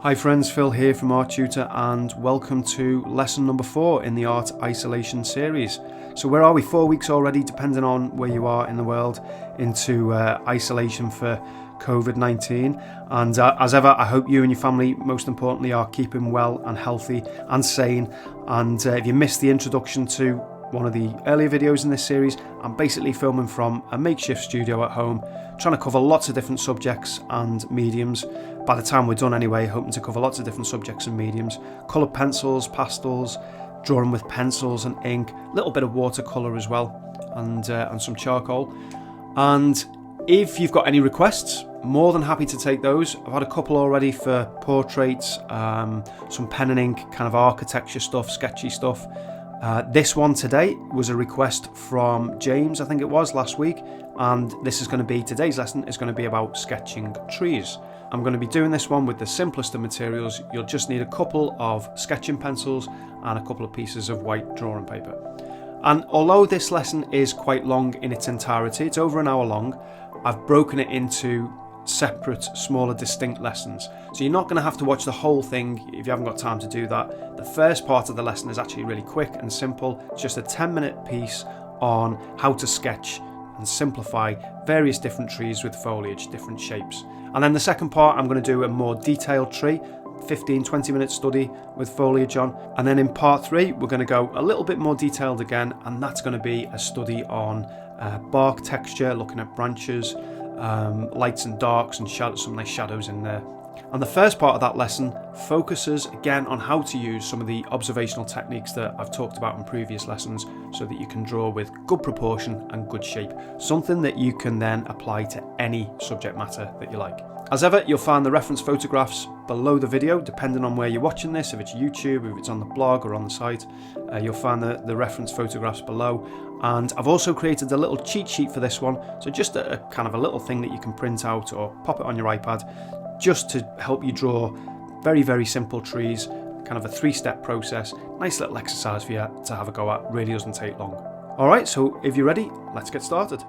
Hi friends, Phil here from Art Tutor and welcome to lesson number 4 in the Art Isolation series. So where are we? 4 weeks already, depending on where you are in the world, into isolation for COVID-19. And as ever, I hope you and your family, most importantly, are keeping well and healthy and sane. And if you missed the introduction to one of the earlier videos in this series, I'm basically filming from a makeshift studio at home, trying to cover lots of different subjects and mediums. By the time we're done anyway, hoping to cover lots of different subjects and mediums. Coloured pencils, pastels, drawing with pencils and ink, a little bit of watercolour as well, and some charcoal. And if you've got any requests, more than happy to take those. I've had a couple already for portraits, some pen and ink, kind of architecture stuff, sketchy stuff. This one today was a request from James, I think it was, last week, and today's lesson is going to be about sketching trees. I'm going to be doing this one with the simplest of materials. You'll just need a couple of sketching pencils and a couple of pieces of white drawing paper. And although this lesson is quite long in its entirety, it's over an hour long, I've broken it into separate, smaller, distinct lessons. So you're not going to have to watch the whole thing if you haven't got time to do that. The first part of the lesson is actually really quick and simple. It's just a 10-minute piece on how to sketch and simplify various different trees with foliage, different shapes. And then the second part, I'm going to do a more detailed tree, 15-20 minute study with foliage on. And then in part 3, we're going to go a little bit more detailed again, and that's going to be a study on bark texture, looking at branches, lights and darks, and some nice shadows in there. And the first part of that lesson focuses again on how to use some of the observational techniques that I've talked about in previous lessons so that you can draw with good proportion and good shape, something that you can then apply to any subject matter that you like. As ever, you'll find the reference photographs below the video, depending on where you're watching this. If it's YouTube, if it's on the blog or on the site, you'll find the reference photographs below. And I've also created a little cheat sheet for this one, so just a kind of a little thing that you can print out or pop it on your iPad, just to help you draw very, very simple trees, kind of a 3-step process. Nice little exercise for you to have a go at, really doesn't take long. Alright, so if you're ready, let's get started.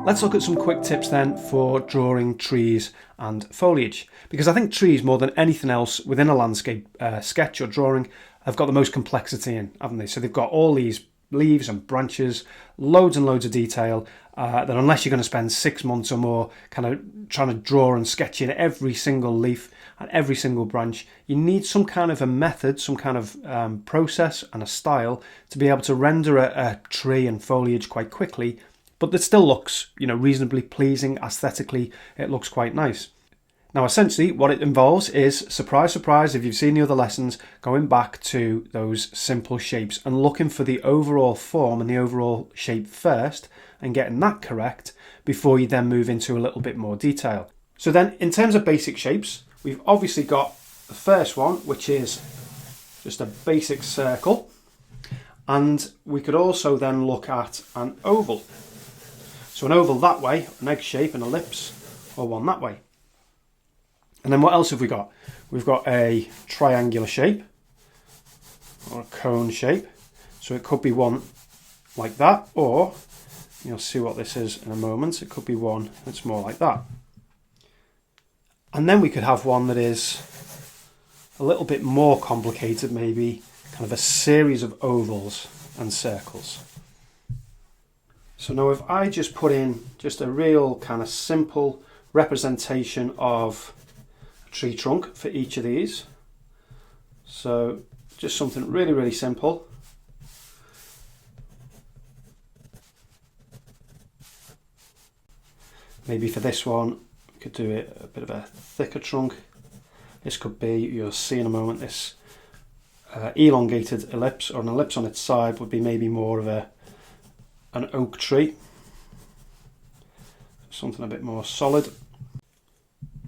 Let's look at some quick tips then for drawing trees and foliage, because I think trees, more than anything else within a landscape sketch or drawing, have got the most complexity in, haven't they? So they've got all these leaves and branches, loads and loads of detail, that unless you're going to spend 6 months or more kind of trying to draw and sketch in every single leaf and every single branch, you need some kind of a method, some kind of process and a style to be able to render a tree and foliage quite quickly, but that still looks, reasonably pleasing aesthetically. It looks quite nice. Now, essentially, what it involves is, surprise, surprise, if you've seen the other lessons, going back to those simple shapes and looking for the overall form and the overall shape first and getting that correct before you then move into a little bit more detail. So then, in terms of basic shapes, we've obviously got the first one, which is just a basic circle. And we could also then look at an oval. So an oval that way, an egg shape, an ellipse, or one that way. And then what else have we got? We've got a triangular shape or a cone shape. So it could be one like that, or you'll see what this is in a moment. It could be one that's more like that. And then we could have one that is a little bit more complicated, maybe kind of a series of ovals and circles. So now if I just put in just a real kind of simple representation of tree trunk for each of these. So just something really, really simple. Maybe for this one, we could do it a bit of a thicker trunk. This could be, you'll see in a moment, this elongated ellipse, or an ellipse on its side would be maybe more of an oak tree. Something a bit more solid.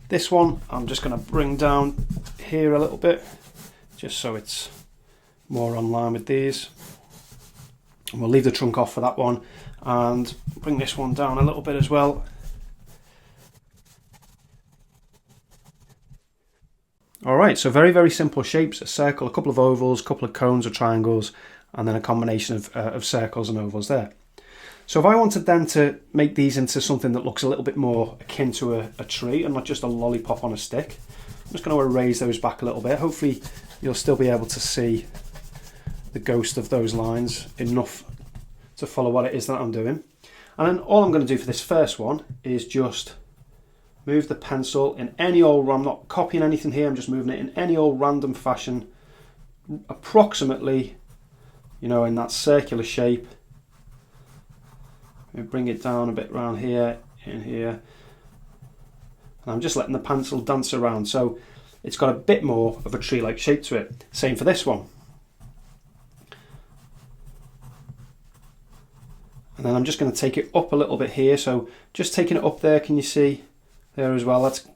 This one I'm just going to bring down here a little bit, just so it's more on line with these. And we'll leave the trunk off for that one and bring this one down a little bit as well. Alright, so very, very simple shapes, a circle, a couple of ovals, a couple of cones or triangles, and then a combination of circles and ovals there. So if I wanted then to make these into something that looks a little bit more akin to a tree and not just a lollipop on a stick, I'm just going to erase those back a little bit. Hopefully you'll still be able to see the ghost of those lines enough to follow what it is that I'm doing. And then all I'm going to do for this first one is just move the pencil in any old, I'm not copying anything here, I'm just moving it in any old random fashion, approximately, you know, in that circular shape. Bring it down a bit around here, in here, and I'm just letting the pencil dance around so it's got a bit more of a tree-like shape to it. Same for this one. And then I'm just going to take it up a little bit here, so just taking it up there, can you see there as well? That's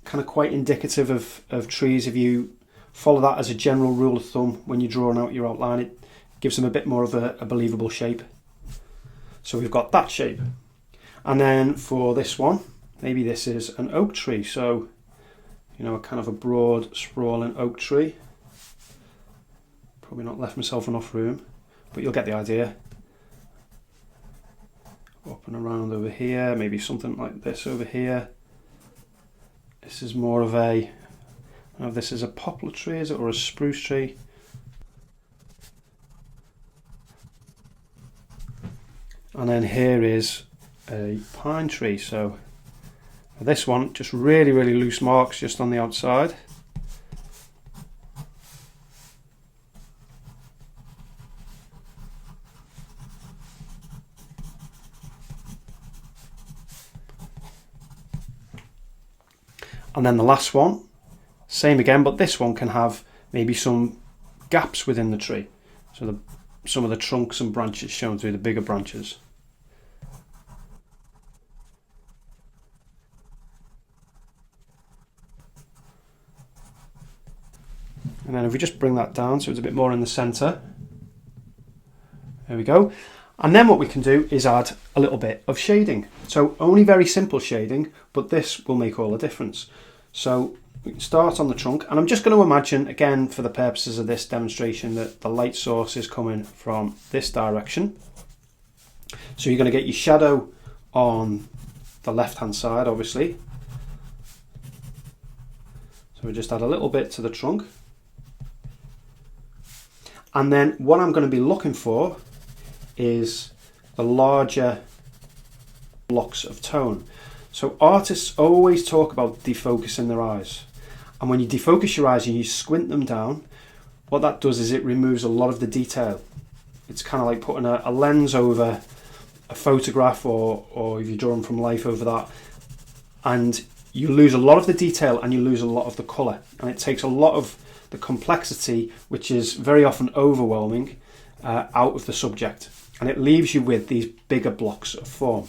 kind of quite indicative of trees. If you follow that as a general rule of thumb when you're drawing out your outline, it gives them a bit more of a believable shape. So we've got that shape. And then for this one, maybe this is an oak tree. So, you know, a kind of a broad, sprawling oak tree. Probably not left myself enough room, but you'll get the idea. Up and around over here, maybe something like this over here. This is more of a, I don't know if this is a poplar tree, is it, or a spruce tree? And then here is a pine tree. So for this one, just really, really loose marks just on the outside. And then the last one, same again, but this one can have maybe some gaps within the tree. So some of the trunks and branches shown through the bigger branches. And then if we just bring that down so it's a bit more in the centre. There we go. And then what we can do is add a little bit of shading. So only very simple shading, but this will make all the difference. So we can start on the trunk, and I'm just going to imagine, again, for the purposes of this demonstration, that the light source is coming from this direction. So you're going to get your shadow on the left-hand side, obviously. So we just add a little bit to the trunk. And then what I'm going to be looking for is the larger blocks of tone. So artists always talk about defocusing their eyes. And when you defocus your eyes and you squint them down, what that does is it removes a lot of the detail. It's kind of like putting a lens over a photograph, or if you draw them from life, over that. And you lose a lot of the detail and you lose a lot of the colour. And it takes a lot of the complexity, which is very often overwhelming, out of the subject, and it leaves you with these bigger blocks of form.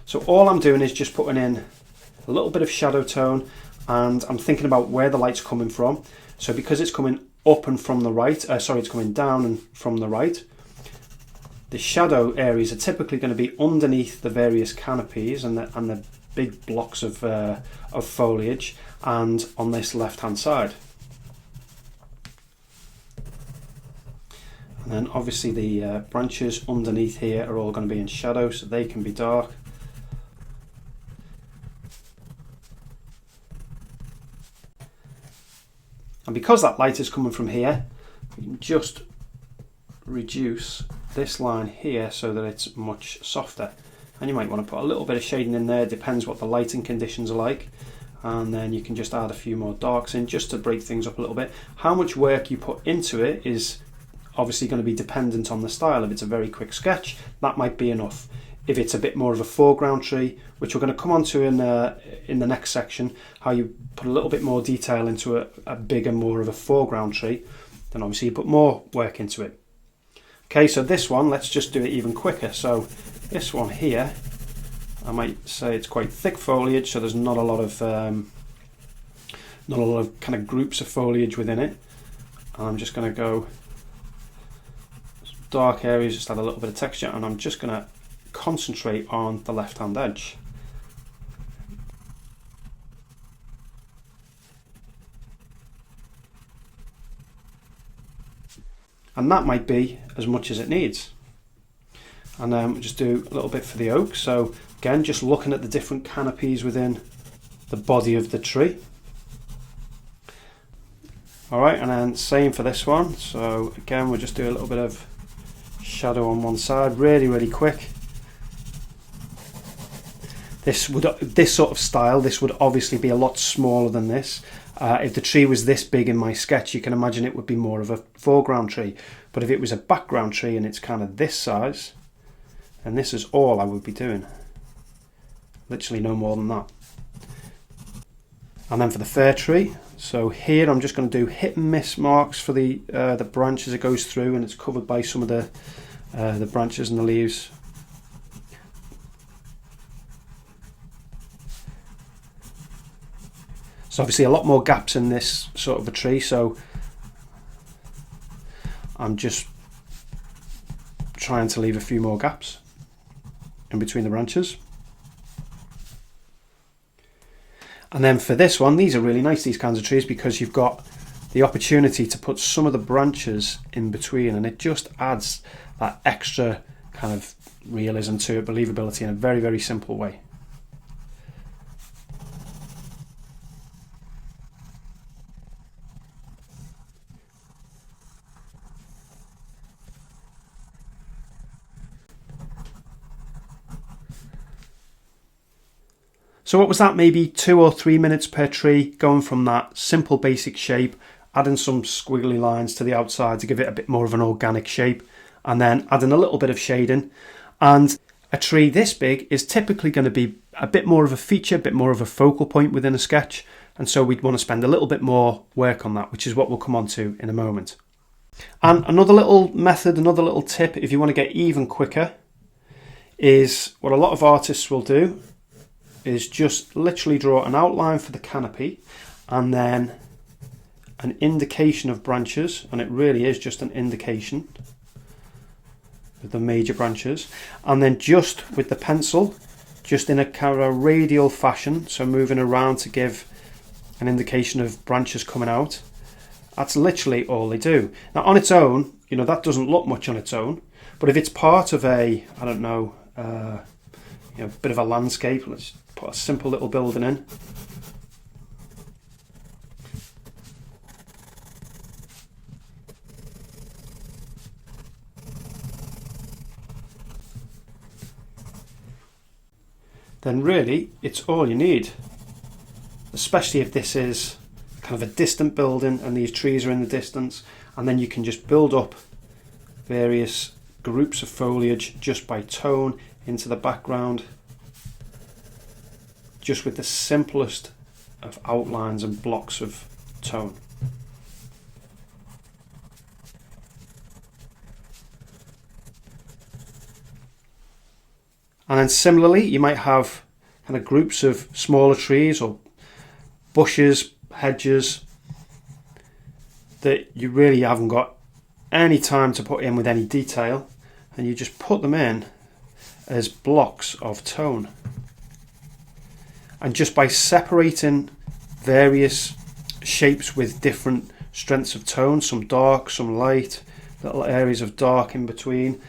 So all I'm doing is just putting in a little bit of shadow tone, and I'm thinking about where the light's coming from. So because it's coming up and from the right, it's coming down and from the right, the shadow areas are typically going to be underneath the various canopies and the big blocks of foliage, and on this left hand side. And then obviously the branches underneath here are all going to be in shadow, so they can be dark. And because that light is coming from here, we can just reduce this line here so that it's much softer. And you might want to put a little bit of shading in there, depends what the lighting conditions are like. And then you can just add a few more darks in just to break things up a little bit. How much work you put into it is obviously going to be dependent on the style. If it's a very quick sketch, that might be enough. If it's a bit more of a foreground tree, which we're going to come on to in the next section, how you put a little bit more detail into a bigger, more of a foreground tree, then obviously you put more work into it. Okay, so this one, let's just do it even quicker. So this one here, I might say it's quite thick foliage, so there's not a lot of kind of groups of foliage within it. And I'm just going to go dark areas, just add a little bit of texture, and I'm just going to concentrate on the left hand edge. And that might be as much as it needs. and then we'll just do a little bit for the oak. So again, just looking at the different canopies within the body of the tree. Alright, and then same for this one. So again, we'll just do a little bit of shadow on one side, really quick. This sort of style, this would obviously be a lot smaller than this. If the tree was this big in my sketch, you can imagine it would be more of a foreground tree. But if it was a background tree and it's kind of this size, and this is all I would be doing. Literally no more than that. And then for the fir tree, so here I'm just going to do hit and miss marks for the branch as it goes through, and it's covered by some of the branches and the leaves. So obviously a lot more gaps in this sort of a tree, so I'm just trying to leave a few more gaps in between the branches. And then for this one, these are really nice, these kinds of trees, because you've got the opportunity to put some of the branches in between, and it just adds that extra kind of realism to it, believability, in a very simple way. So what was that, maybe 2 or 3 minutes per tree, going from that simple basic shape, adding some squiggly lines to the outside to give it a bit more of an organic shape, and then adding a little bit of shading. And a tree this big is typically going to be a bit more of a feature, a bit more of a focal point within a sketch, and so we'd want to spend a little bit more work on that, which is what we'll come on to in a moment. And another little method, another little tip, if you want to get even quicker, is what a lot of artists will do, is just literally draw an outline for the canopy and then an indication of branches, and it really is just an indication of the major branches, and then just with the pencil, just in a kind of radial fashion, so moving around to give an indication of branches coming out. That's literally all they do. Now on its own, you know, that doesn't look much on its own, but if it's part of a, I don't know, bit of a landscape, let's put a simple little building in. Then really, it's all you need. Especially if this is kind of a distant building and these trees are in the distance, and then you can just build up various groups of foliage just by tone into the background, just with the simplest of outlines and blocks of tone. And then similarly, you might have kind of groups of smaller trees or bushes, hedges that you really haven't got any time to put in with any detail, and you just put them in as blocks of tone. And just by separating various shapes with different strengths of tone, some dark, some light, little areas of dark in between,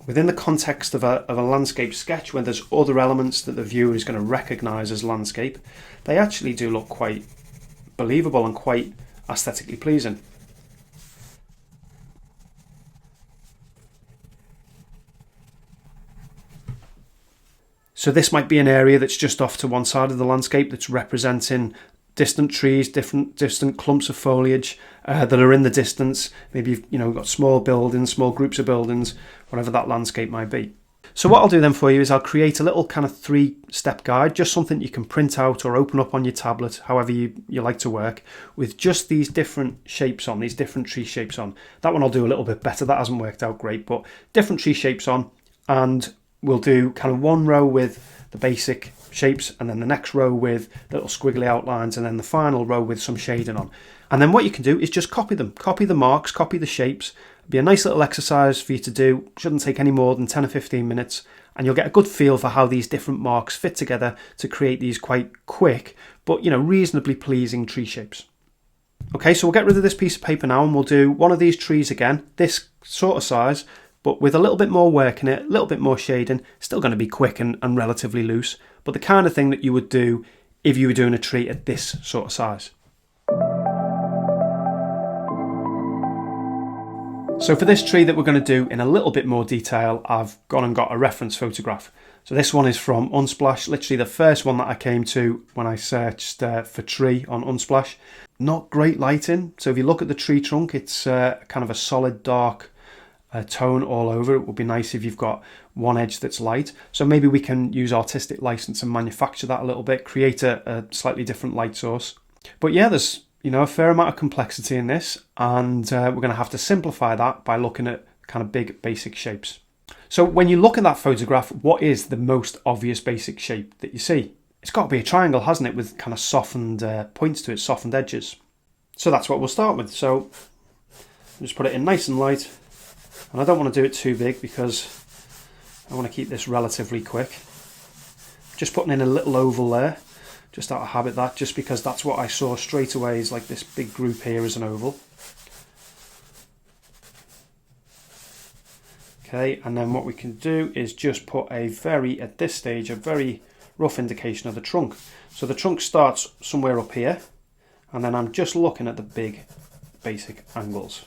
within the context of a landscape sketch, where there's other elements that the viewer is going to recognise as landscape, they actually do look quite believable and quite aesthetically pleasing. So this might be an area that's just off to one side of the landscape that's representing distant trees, distant clumps of foliage that are in the distance. Maybe you've got small buildings, small groups of buildings, whatever that landscape might be. So what I'll do then for you is I'll create a little kind of 3-step guide, just something you can print out or open up on your tablet, however you like to work, with just these different shapes on, these different tree shapes on. That one I'll do a little bit better, that hasn't worked out great, but different tree shapes on, and we'll do kind of one row with the basic shapes, and then the next row with little squiggly outlines, and then the final row with some shading on. And then what you can do is just copy them, copy the marks, copy the shapes. It'll be a nice little exercise for you to do. Shouldn't take any more than 10 or 15 minutes, and you'll get a good feel for how these different marks fit together to create these quite quick but reasonably pleasing tree shapes. Okay, so we'll get rid of this piece of paper now, and we'll do one of these trees again, this sort of size, but with a little bit more work in it, a little bit more shading, still going to be quick and relatively loose, but the kind of thing that you would do if you were doing a tree at this sort of size. So for this tree that we're going to do in a little bit more detail, I've gone and got a reference photograph. So this one is from Unsplash, literally the first one that I came to when I searched for tree on Unsplash. Not great lighting, so if you look at the tree trunk, it's kind of a solid dark tone all over. It would be nice if you've got one edge that's light. So maybe we can use artistic license and manufacture that a little bit, create a slightly different light source. But yeah, there's a fair amount of complexity in this, and we're going to have to simplify that by looking at kind of big basic shapes. So when you look at that photograph, what is the most obvious basic shape that you see? It's got to be a triangle, hasn't it, with kind of softened points to it, softened edges. So that's what we'll start with. So I'll just put it in nice and light, and I don't want to do it too big because I want to keep this relatively quick. Just putting in a little oval there, just out of habit, that just because that's what I saw straight away is like this big group here is an oval. Okay, and then what we can do is just put at this stage, a very rough indication of the trunk. So the trunk starts somewhere up here, and then I'm just looking at the big basic angles.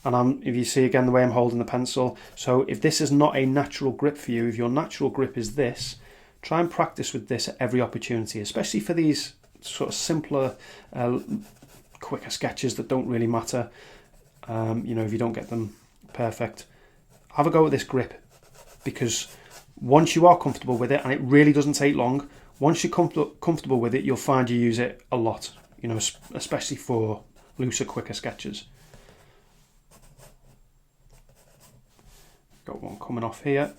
And if you see again the way I'm holding the pencil, so if this is not a natural grip for you, if your natural grip is this, try and practice with this at every opportunity, especially for these sort of simpler, quicker sketches that don't really matter. If you don't get them perfect, have a go at this grip, because once you are comfortable with it, and it really doesn't take long, once you're comfortable with it, you'll find you use it a lot, especially for looser, quicker sketches. Got one coming off here.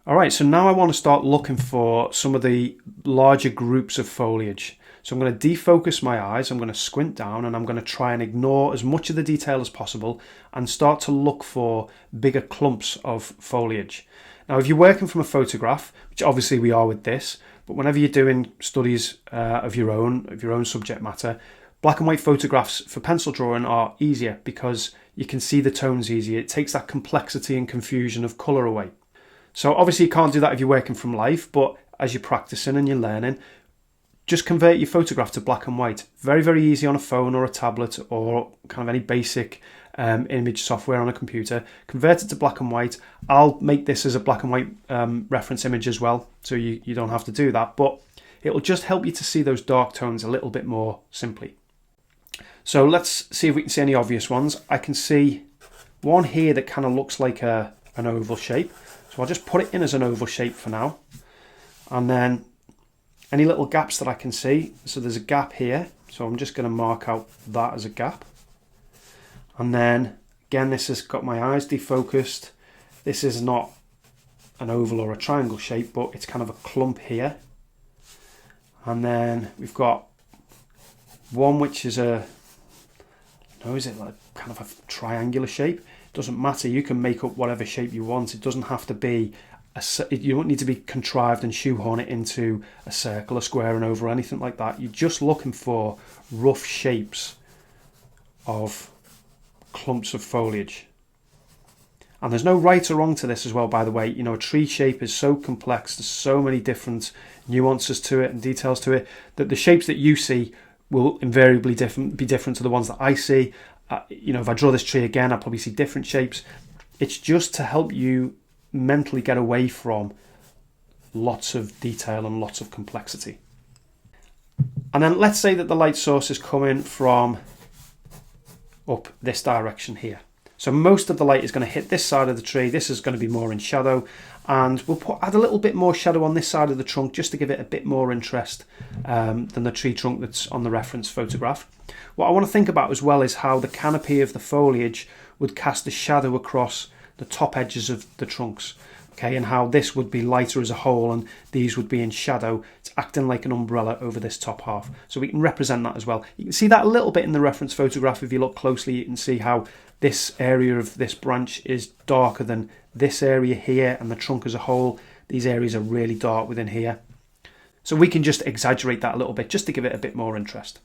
Alright, so now I want to start looking for some of the larger groups of foliage. So I'm going to defocus my eyes, I'm going to squint down, and I'm going to try and ignore as much of the detail as possible and start to look for bigger clumps of foliage. Now, if you're working from a photograph, which obviously we are with this, but whenever you're doing studies of your own subject matter, black and white photographs for pencil drawing are easier because you can see the tones easier. It takes that complexity and confusion of colour away. So obviously you can't do that if you're working from life, but as you're practicing and you're learning, just convert your photograph to black and white. Very, very easy on a phone or a tablet or kind of any basic image software on a computer. Convert it to black and white. I'll make this as a black and white reference image as well, so you don't have to do that, but it'll just help you to see those dark tones a little bit more simply. So let's see if we can see any obvious ones. I can see one here that kind of looks like an oval shape. So I'll just put it in as an oval shape for now. And then any little gaps that I can see. So there's a gap here. So I'm just going to mark out that as a gap. And then again, this has got my eyes defocused. This is not an oval or a triangle shape, but it's kind of a clump here. And then we've got one which is is it like kind of a triangular shape? Doesn't matter, you can make up whatever shape you want. It doesn't have to be you don't need to be contrived and shoehorn it into a circle, a square, an oval, or anything like that. You're just looking for rough shapes of clumps of foliage. And there's no right or wrong to this as well, by the way. A tree shape is so complex, there's so many different nuances to it and details to it, that the shapes that you see will invariably be different to the ones that I see. If I draw this tree again, I'll probably see different shapes. It's just to help you mentally get away from lots of detail and lots of complexity. And then let's say that the light source is coming from up this direction here. So most of the light is going to hit this side of the tree. This is going to be more in shadow, and we'll add a little bit more shadow on this side of the trunk just to give it a bit more interest than the tree trunk that's on the reference photograph. What I want to think about as well is how the canopy of the foliage would cast a shadow across the top edges of the trunks. Okay, and how this would be lighter as a whole and these would be in shadow. It's acting like an umbrella over this top half. So we can represent that as well. You can see that a little bit in the reference photograph. If you look closely, you can see how this area of this branch is darker than this area here, and the trunk as a whole, these areas are really dark within here. So we can just exaggerate that a little bit just to give it a bit more interest.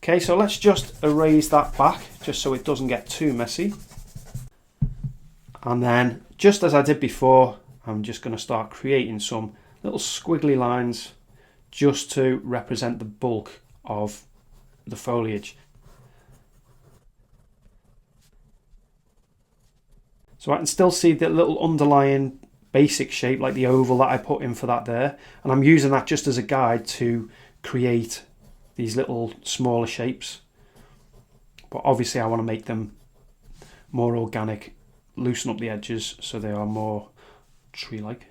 Okay, so let's just erase that back just so it doesn't get too messy. And then, just as I did before, I'm just going to start creating some little squiggly lines just to represent the bulk of the foliage. So I can still see the little underlying basic shape, like the oval that I put in for that there, and I'm using that just as a guide to create these little smaller shapes. But obviously I want to make them more organic, loosen up the edges so they are more tree-like.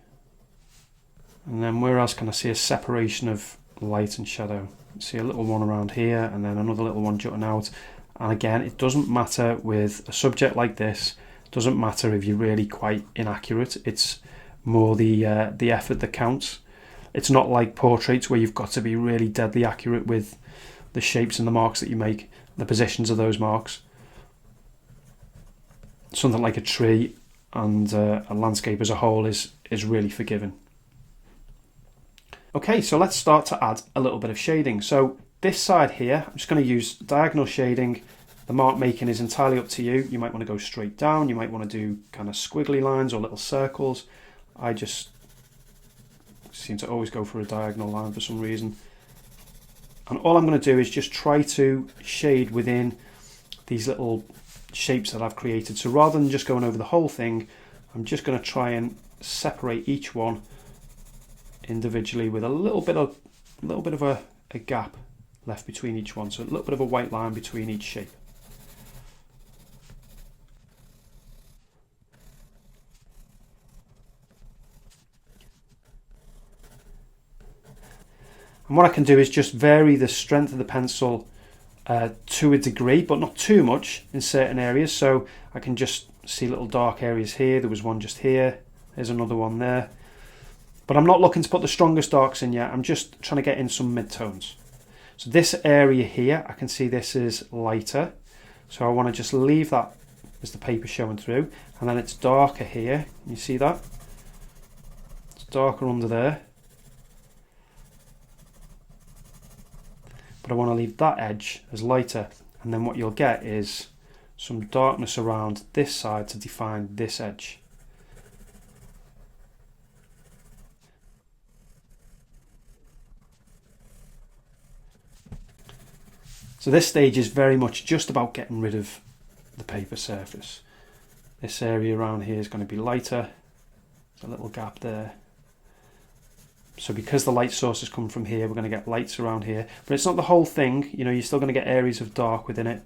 And then where else can I see a separation of light and shadow? See a little one around here, and then another little one jutting out. And again, it doesn't matter with a subject like this. It doesn't matter if you're really quite inaccurate. It's more the effort that counts. It's not like portraits where you've got to be really deadly accurate with the shapes and the marks that you make, the positions of those marks. Something like a tree and a landscape as a whole is really forgiving. Okay, so let's start to add a little bit of shading. So this side here, I'm just going to use diagonal shading. The mark making is entirely up to you. You might want to go straight down. You might want to do kind of squiggly lines or little circles. I just seem to always go for a diagonal line for some reason. And all I'm going to do is just try to shade within these little shapes that I've created. So rather than just going over the whole thing, I'm just going to try and separate each one individually with a little bit of a gap left between each one. So a little bit of a white line between each shape. And what I can do is just vary the strength of the pencil to a degree, but not too much in certain areas. So I can just see little dark areas here. There was one just here. There's another one there. But I'm not looking to put the strongest darks in yet. I'm just trying to get in some mid-tones. So this area here, I can see this is lighter. So I want to just leave that as the paper showing through. And then it's darker here. You see that? It's darker under there. But I want to leave that edge as lighter, and then what you'll get is some darkness around this side to define this edge. So this stage is very much just about getting rid of the paper surface. This area around here is going to be lighter. There's a little gap there. So because the light source is coming from here, we're going to get lights around here. But it's not the whole thing, you know, you're still going to get areas of dark within it.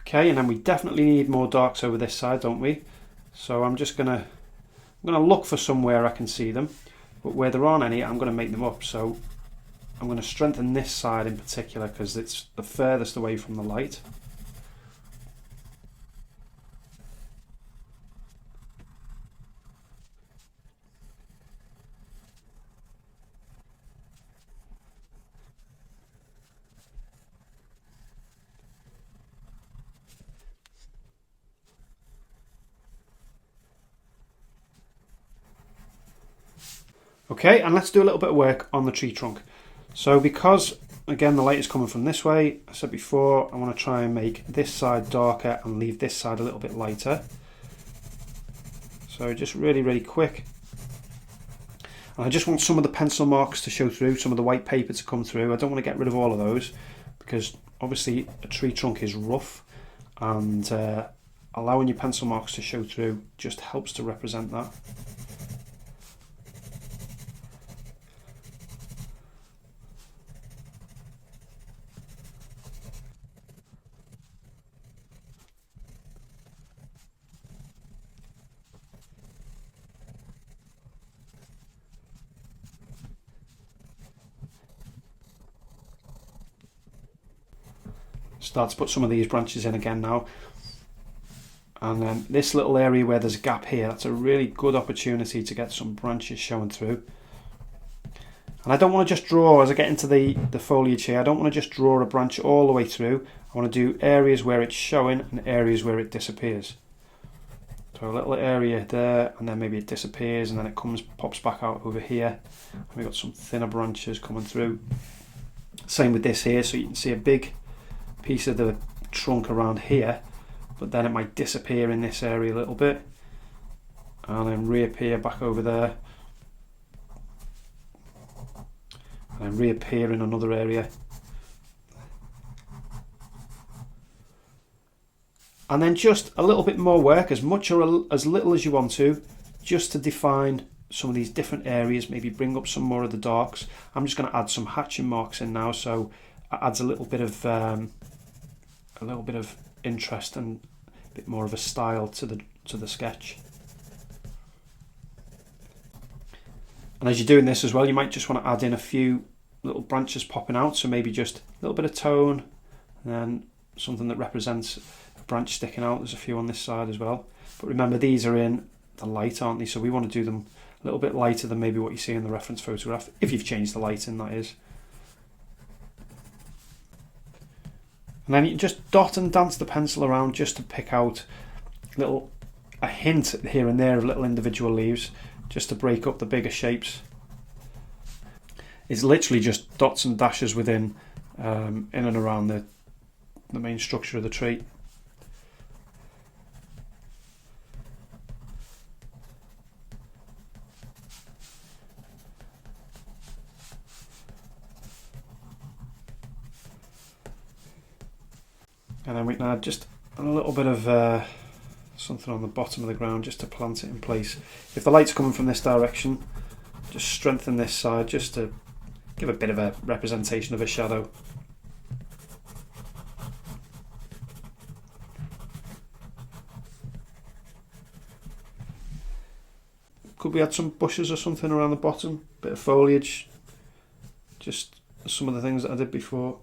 Okay, and then we definitely need more darks over this side, don't we? So I'm going to look for somewhere I can see them. But where there aren't any, I'm going to make them up. So I'm going to strengthen this side in particular because it's the furthest away from the light. Okay, and let's do a little bit of work on the tree trunk. So because, again, the light is coming from this way, I said before, I want to try and make this side darker and leave this side a little bit lighter. So just really, really quick. And I just want some of the pencil marks to show through, some of the white paper to come through. I don't want to get rid of all of those because obviously a tree trunk is rough, and allowing your pencil marks to show through just helps to represent that. Start to put some of these branches in again now. And then this little area where there's a gap here, that's a really good opportunity to get some branches showing through. And I don't want to just draw, as I get into the foliage here, I don't want to just draw a branch all the way through. I want to do areas where it's showing and areas where it disappears. So a little area there, and then maybe it disappears, and then it pops back out over here. And we've got some thinner branches coming through. Same with this here, so you can see a big piece of the trunk around here, but then it might disappear in this area a little bit, and then reappear back over there, and then reappear in another area. And then just a little bit more work, as much or as little as you want to, just to define some of these different areas, maybe bring up some more of the darks. I'm just going to add some hatching marks in now, so it adds a little bit of interest and a bit more of a style to the sketch. And as you're doing this as well, you might just want to add in a few little branches popping out, so maybe just a little bit of tone, and then something that represents a branch sticking out. There's a few on this side as well, but remember these are in the light, aren't they? So we want to do them a little bit lighter than maybe what you see in the reference photograph, if you've changed the lighting, that is. And then you just dot and dance the pencil around just to pick out a hint here and there of little individual leaves, just to break up the bigger shapes. It's literally just dots and dashes within, in and around the main structure of the tree. And then we can add just a little bit of something on the bottom of the ground just to plant it in place. If the light's coming from this direction, just strengthen this side just to give a bit of a representation of a shadow. Could we add some bushes or something around the bottom? Bit of foliage, just some of the things that I did before.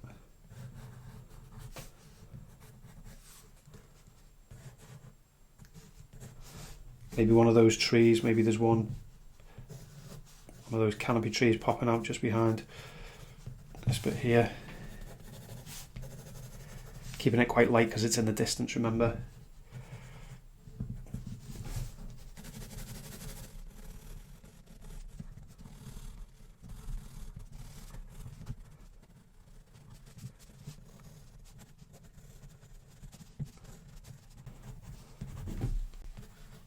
Maybe one of those trees, maybe there's one of those canopy trees popping out just behind this bit here. Keeping it quite light because it's in the distance, remember.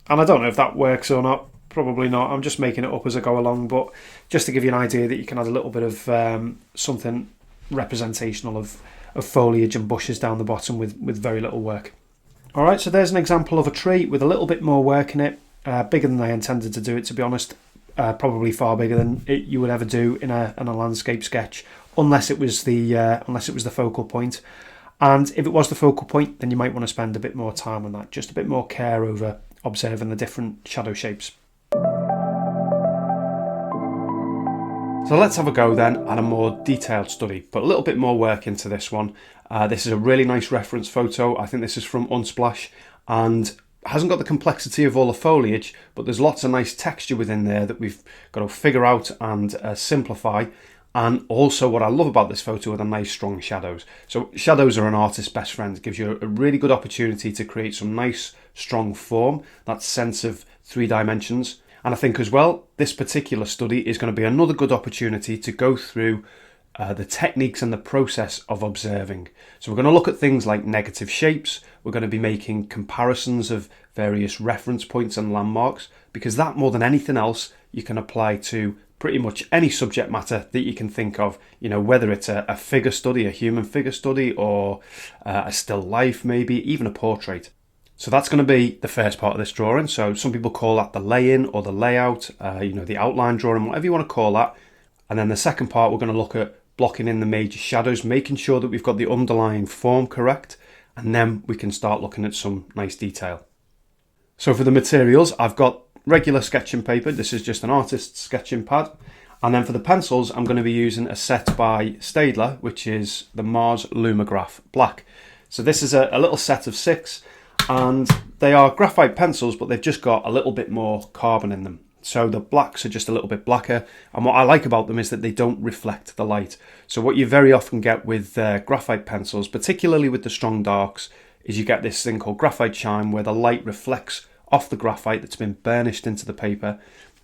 And I don't know if that works or not, probably not. I'm just making it up as I go along, but just to give you an idea that you can add a little bit of something representational of foliage and bushes down the bottom with very little work. Alright, so there's an example of a tree with a little bit more work in it, bigger than I intended to do it, to be honest, probably far bigger than you would ever do in a landscape sketch, unless it was the focal point. And if it was the focal point, then you might want to spend a bit more time on that, just a bit more care over observing the different shadow shapes. So let's have a go then at a more detailed study, put a little bit more work into this one. This is a really nice reference photo. I think this is from Unsplash and hasn't got the complexity of all the foliage, but there's lots of nice texture within there that we've got to figure out and simplify. And also what I love about this photo are the nice strong shadows. So shadows are an artist's best friend. It gives you a really good opportunity to create some nice strong form, that sense of 3 dimensions. And I think as well, this particular study is going to be another good opportunity to go through the techniques and the process of observing. So we're going to look at things like negative shapes. We're going to be making comparisons of various reference points and landmarks, because that more than anything else, you can apply to pretty much any subject matter that you can think of, you know, whether it's a figure study, a human figure study, or a still life, maybe even a portrait. So that's going to be the first part of this drawing. So some people call that the lay-in or the layout, the outline drawing, whatever you want to call that. And then the second part, we're going to look at blocking in the major shadows, making sure that we've got the underlying form correct, and then we can start looking at some nice detail. So for the materials, I've got regular sketching paper. This is just an artist's sketching pad. And then for the pencils, I'm going to be using a set by Staedtler, which is the Mars Lumograph Black. So this is a little set of 6. And they are graphite pencils, but they've just got a little bit more carbon in them. So the blacks are just a little bit blacker. And what I like about them is that they don't reflect the light. So what you very often get with graphite pencils, particularly with the strong darks, is you get this thing called graphite shine, where the light reflects off the graphite that's been burnished into the paper.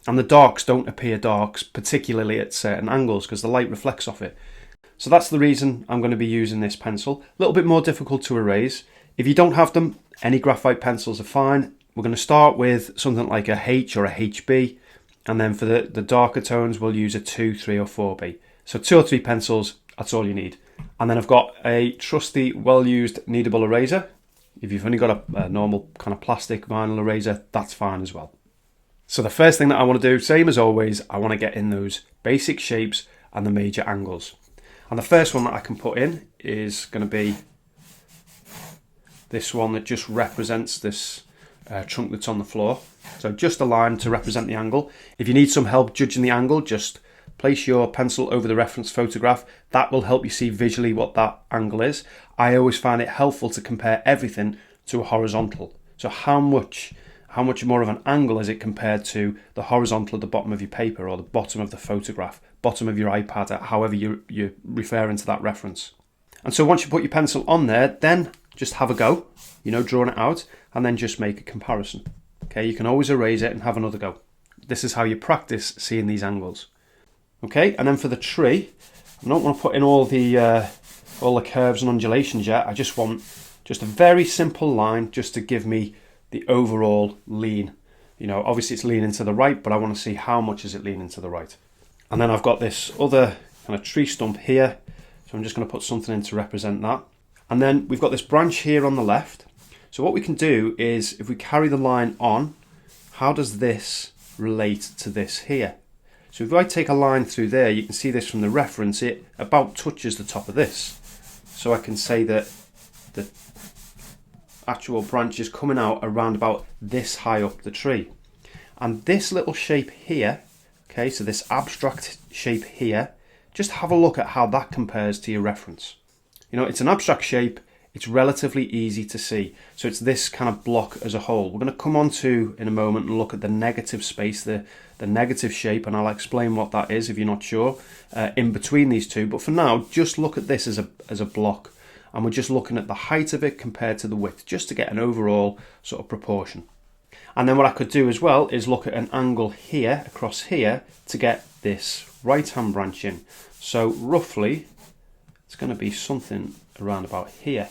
And the darks don't appear darks, particularly at certain angles, because the light reflects off it. So that's the reason I'm going to be using this pencil. A little bit more difficult to erase. If you don't have them, any graphite pencils are fine. We're going to start with something like a H or a HB, and then for the darker tones we'll use a 2, 3 or 4B. So 2 or 3 pencils, that's all you need. And then I've got a trusty, well-used kneadable eraser. If you've only got a normal kind of plastic vinyl eraser, that's fine as well. So the first thing that I want to do, same as always, I want to get in those basic shapes and the major angles. And the first one that I can put in is going to be this one that just represents this trunk that's on the floor. So just a line to represent the angle. If you need some help judging the angle, just place your pencil over the reference photograph. That will help you see visually what that angle is. I always find it helpful to compare everything to a horizontal. So how much more of an angle is it compared to the horizontal at the bottom of your paper or the bottom of the photograph, bottom of your iPad, however you're referring to that reference. And so once you put your pencil on there, then just have a go, drawing it out, and then just make a comparison. Okay, you can always erase it and have another go. This is how you practice seeing these angles. Okay, and then for the tree, I don't want to put in all the curves and undulations yet. I just want just a very simple line just to give me the overall lean. Obviously it's leaning to the right, but I want to see how much is it leaning to the right. And then I've got this other kind of tree stump here, so I'm just going to put something in to represent that. And then we've got this branch here on the left. So what we can do is, if we carry the line on, how does this relate to this here? So if I take a line through there, you can see this from the reference, it about touches the top of this. So I can say that the actual branch is coming out around about this high up the tree. And this little shape here, okay, so this abstract shape here, just have a look at how that compares to your reference. It's an abstract shape, it's relatively easy to see. So it's this kind of block as a whole. We're going to come on to, in a moment, and look at the negative space, the negative shape, and I'll explain what that is if you're not sure, in between these two. But for now, just look at this as a block. And we're just looking at the height of it compared to the width, just to get an overall sort of proportion. And then what I could do as well is look at an angle here, across here, to get this right-hand branch in. So roughly, it's going to be something around about here.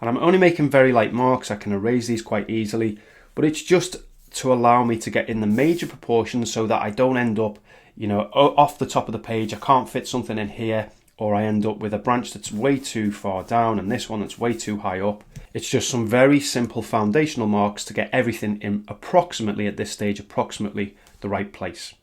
And I'm only making very light marks, I can erase these quite easily, but it's just to allow me to get in the major proportions so that I don't end up, off the top of the page, I can't fit something in here, or I end up with a branch that's way too far down and this one that's way too high up. It's just some very simple foundational marks to get everything in approximately, at this stage, approximately the right place.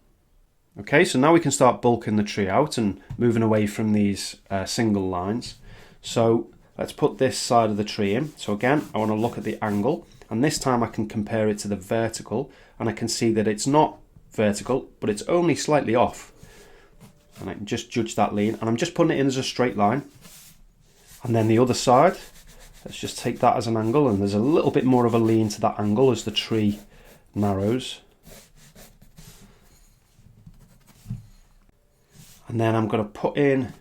Okay, so now we can start bulking the tree out and moving away from these single lines. So let's put this side of the tree in. So again, I want to look at the angle, and this time I can compare it to the vertical, and I can see that it's not vertical, but it's only slightly off. And I can just judge that lean, and I'm just putting it in as a straight line. And then the other side, let's just take that as an angle, and there's a little bit more of a lean to that angle as the tree narrows. And then I'm going to put in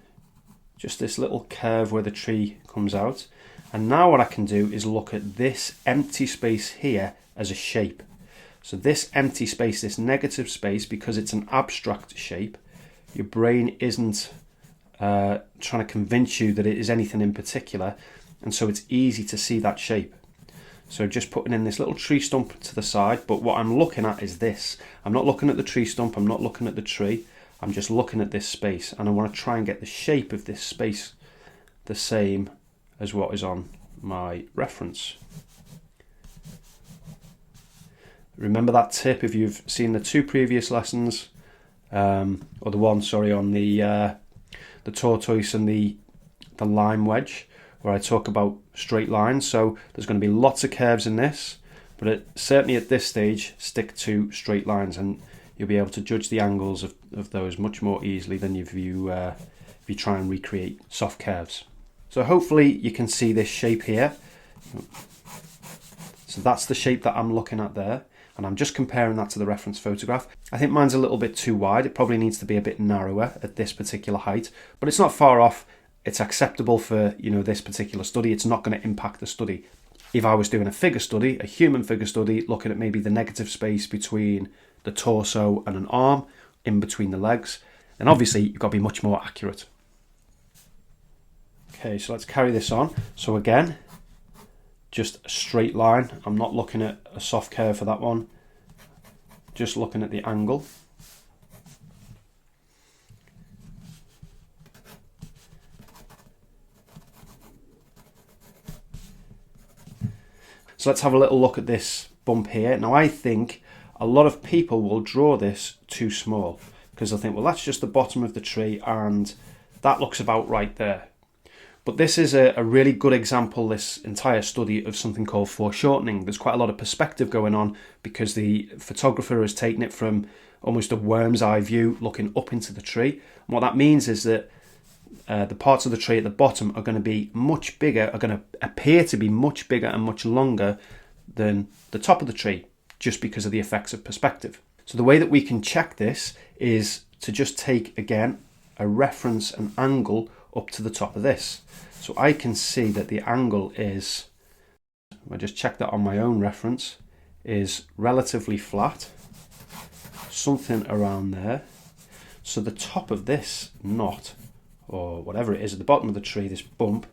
just this little curve where the tree comes out. And now what I can do is look at this empty space here as a shape. So this empty space, this negative space, because it's an abstract shape, your brain isn't trying to convince you that it is anything in particular, and so it's easy to see that shape. So just putting in this little tree stump to the side, but what I'm looking at is this. I'm not looking at the tree stump, I'm not looking at the tree, I'm just looking at this space, and I want to try and get the shape of this space the same as what is on my reference. Remember that tip if you've seen the two previous lessons, or the one, sorry, on the tortoise and the lime wedge, where I talk about straight lines. So there's going to be lots of curves in this, but certainly at this stage, stick to straight lines, and you'll be able to judge the angles of those much more easily than if you try and recreate soft curves. So hopefully you can see this shape here. So that's the shape that I'm looking at there. And I'm just comparing that to the reference photograph. I think mine's a little bit too wide. It probably needs to be a bit narrower at this particular height, but it's not far off. It's acceptable for, you know, this particular study. It's not going to impact the study. If I was doing a figure study, a human figure study, looking at maybe the negative space between the torso and an arm, in between the legs, then obviously you've got to be much more accurate. Okay, so let's carry this on. So again, just a straight line. I'm not looking at a soft curve for that one. Just looking at the angle. So let's have a little look at this bump here. Now I think a lot of people will draw this too small because they'll think, well, that's just the bottom of the tree and that looks about right there. But this is a really good example, this entire study, of something called foreshortening. There's quite a lot of perspective going on because the photographer has taken it from almost a worm's eye view looking up into the tree. And what that means is that the parts of the tree at the bottom are going to be much bigger, are going to appear to be much bigger and much longer than the top of the tree, just because of the effects of perspective. So the way that we can check this is to just take, again, a reference, an angle up to the top of this. So I can see that the angle is, I just check that on my own reference, is relatively flat, something around there. So the top of this knot, or whatever it is at the bottom of the tree, this bump,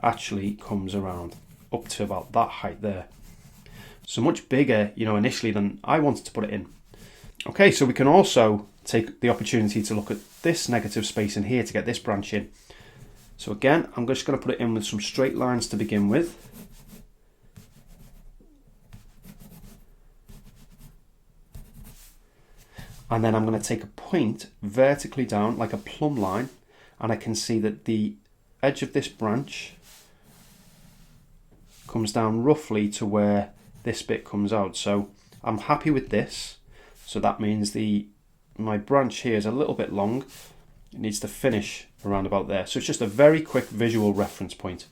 actually comes around up to about that height there. So much bigger, you know, initially than I wanted to put it in. Okay, so we can also take the opportunity to look at this negative space in here to get this branch in. So again, I'm just going to put it in with some straight lines to begin with. And then I'm going to take a point vertically down like a plumb line, and I can see that the edge of this branch comes down roughly to where this bit comes out. So I'm happy with this. So that means my branch here is a little bit long. It needs to finish around about there. So it's just a very quick visual reference point.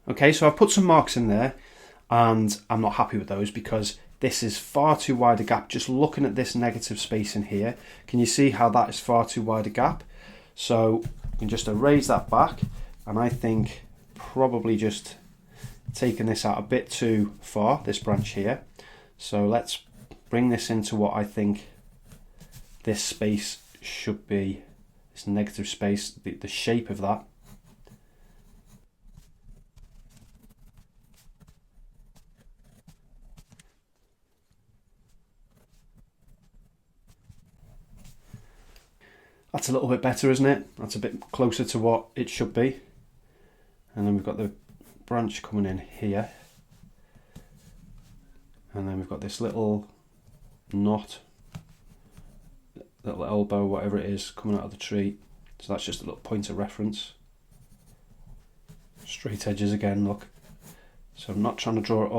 Okay, so I've put some marks in there and I'm not happy with those because this is far too wide a gap. Just looking at this negative space in here, can you see how that is far too wide a gap? So you can just erase that back, and I think probably just taking this out a bit too far, this branch here. So let's bring this into what I think this space should be, this negative space, the shape of that. That's a little bit better, isn't it? That's a bit closer to what it should be. And then we've got the branch coming in here. And then we've got this little knot, little elbow, whatever it is, coming out of the tree. So that's just a little point of reference. Straight edges again, look. So I'm not trying to draw it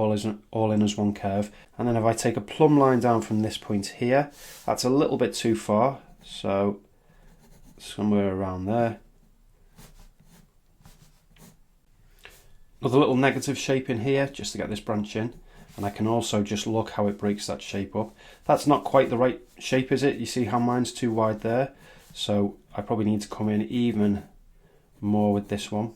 all in as one curve. And then if I take a plumb line down from this point here, that's a little bit too far. So somewhere around there. Another little negative shape in here just to get this branch in, and I can also just look how it breaks that shape up. That's not quite the right shape, is it? You see how mine's too wide there, so I probably need to come in even more with this one.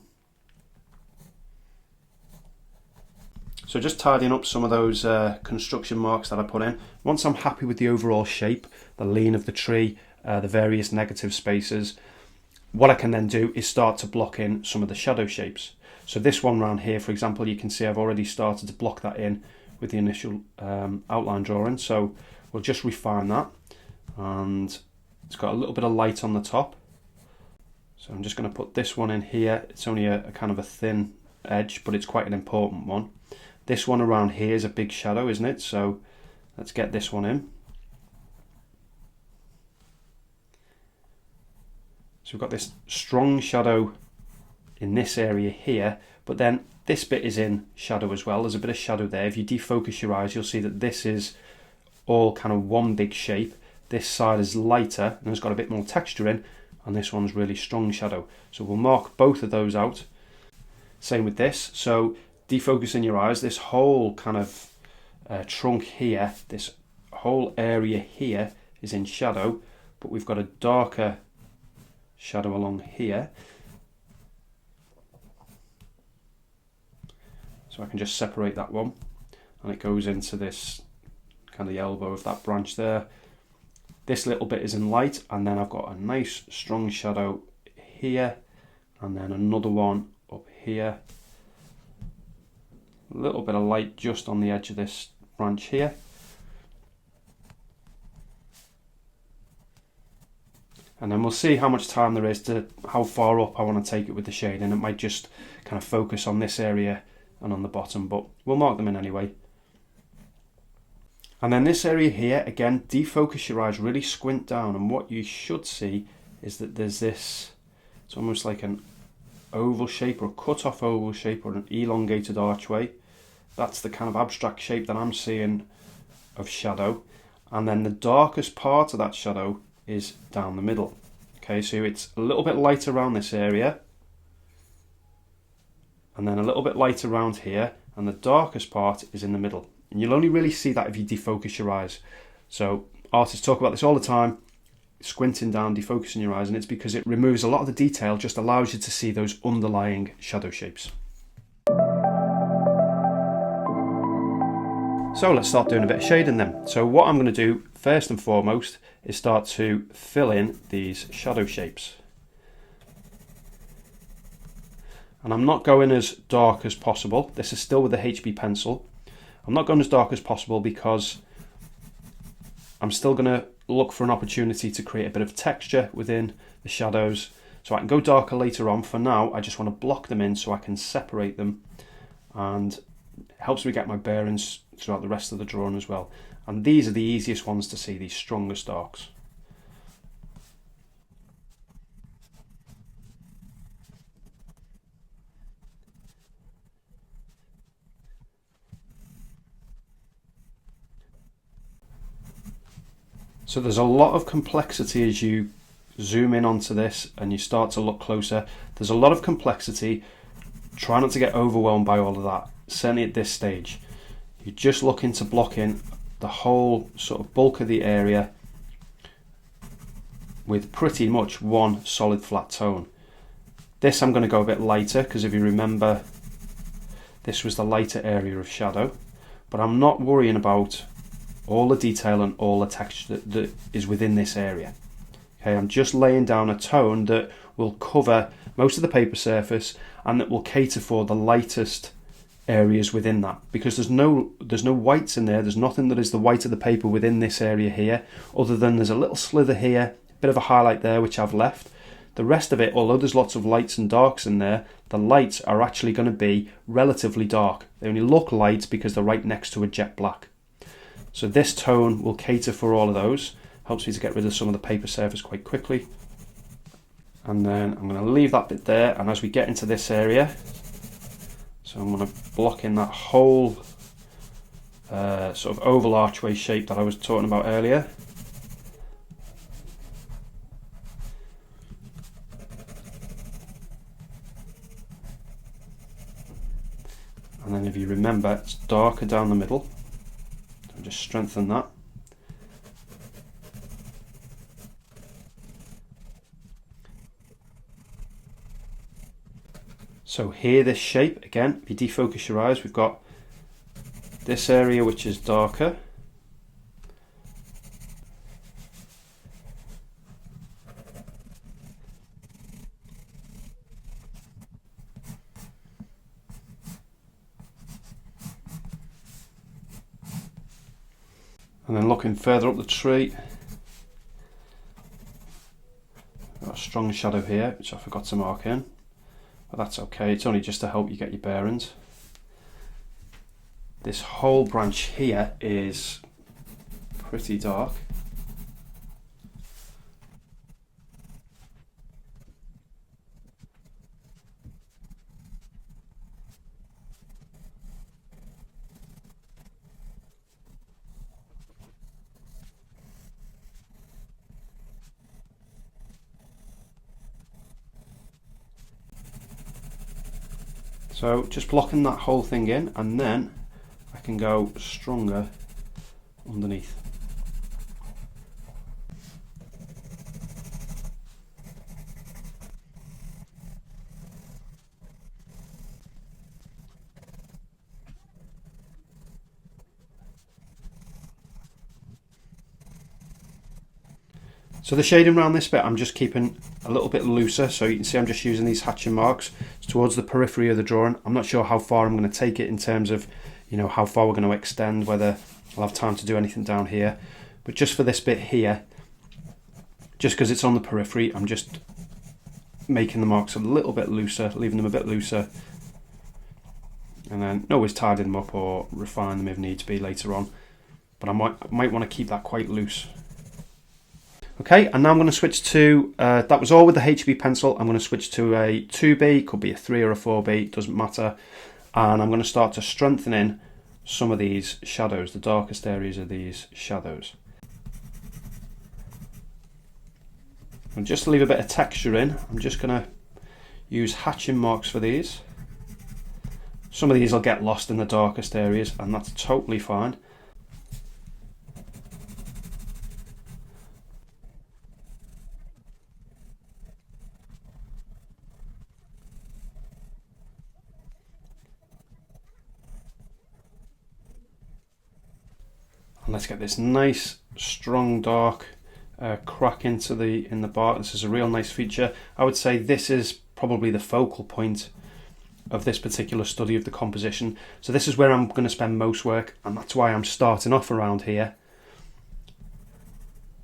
So just tidying up some of those construction marks that I put in. Once I'm happy with the overall shape, the lean of the tree, the various negative spaces, what I can then do is start to block in some of the shadow shapes. So this one round here, for example, you can see I've already started to block that in with the initial outline drawing. So we'll just refine that, and it's got a little bit of light on the top. So I'm just going to put this one in here. It's only a kind of a thin edge, but it's quite an important one. This one around here is a big shadow, isn't it? So let's get this one in. So we've got this strong shadow in this area here, but then this bit is in shadow as well. There's a bit of shadow there. If you defocus your eyes, you'll see that this is all kind of one big shape. This side is lighter and has got a bit more texture in, and this one's really strong shadow. So we'll mark both of those out. Same with this. So defocusing your eyes, this whole kind of trunk here, this whole area here is in shadow, but we've got a darker shadow along here. So I can just separate that one, and it goes into this kind of the elbow of that branch there. This little bit is in light, and then I've got a nice strong shadow here, and then another one up here. A little bit of light just on the edge of this branch here. And then we'll see how much time there is to how far up I want to take it with the shade, and it might just kind of focus on this area and on the bottom, but we'll mark them in anyway. And then this area here, again, defocus your eyes, really squint down, and what you should see is that there's this, it's almost like an oval shape or a cut off oval shape or an elongated archway. That's the kind of abstract shape that I'm seeing of shadow. And then the darkest part of that shadow is down the middle. Okay, so it's a little bit light around this area, and then a little bit light around here, and the darkest part is in the middle. And you'll only really see that if you defocus your eyes. So artists talk about this all the time, squinting down, defocusing your eyes, and it's because it removes a lot of the detail, just allows you to see those underlying shadow shapes. So let's start doing a bit of shading then. So what I'm going to do first and foremost is start to fill in these shadow shapes. And I'm not going as dark as possible. This is still with the HB pencil. I'm not going as dark as possible because I'm still going to look for an opportunity to create a bit of texture within the shadows. So I can go darker later on. For now, I just want to block them in so I can separate them, and it helps me get my bearings throughout the rest of the drawing as well. And these are the easiest ones to see, these strongest darks. So there's a lot of complexity as you zoom in onto this and you start to look closer. There's a lot of complexity. Try not to get overwhelmed by all of that, certainly at this stage. You're just looking to block in the whole sort of bulk of the area with pretty much one solid flat tone. This I'm going to go a bit lighter because if you remember, this was the lighter area of shadow, but I'm not worrying about all the detail and all the texture that is within this area. Okay, I'm just laying down a tone that will cover most of the paper surface and that will cater for the lightest areas within that, because there's no whites in there. There's nothing that is the white of the paper within this area here, other than there's a little slither here, a bit of a highlight there which I've left. The rest of it, although there's lots of lights and darks in there, the lights are actually going to be relatively dark. They only look light because they're right next to a jet black. So this tone will cater for all of those. Helps me to get rid of some of the paper surface quite quickly. And then I'm going to leave that bit there, and as we get into this area, so I'm going to block in that whole sort of oval archway shape that I was talking about earlier. And then if you remember, it's darker down the middle. So just strengthen that. So here, this shape, again, if you defocus your eyes, we've got this area which is darker. And then looking further up the tree, got a strong shadow here, which I forgot to mark in. But that's okay, it's only just to help you get your bearings. This whole branch here is pretty dark. So just blocking that whole thing in, and then I can go stronger underneath. So the shading around this bit I'm just keeping a little bit looser, so you can see I'm just using these hatching marks towards the periphery of the drawing. I'm not sure how far I'm going to take it in terms of, you know, how far we're going to extend, whether I'll have time to do anything down here. But just for this bit here, just because it's on the periphery, I'm just making the marks a little bit looser, leaving them a bit looser, and then always tidy them up or refine them if needs be later on. But I might want to keep that quite loose. Okay, and now I'm going to switch to, that was all with the HB pencil. I'm going to switch to a 2B, could be a 3 or a 4B, doesn't matter. And I'm going to start to strengthen in some of these shadows, the darkest areas of these shadows. And just to leave a bit of texture in, I'm just going to use hatching marks for these. Some of these will get lost in the darkest areas, and that's totally fine. And let's get this nice, strong, dark crack into in the bark. This is a real nice feature. I would say this is probably the focal point of this particular study of the composition. So this is where I'm going to spend most work, and that's why I'm starting off around here.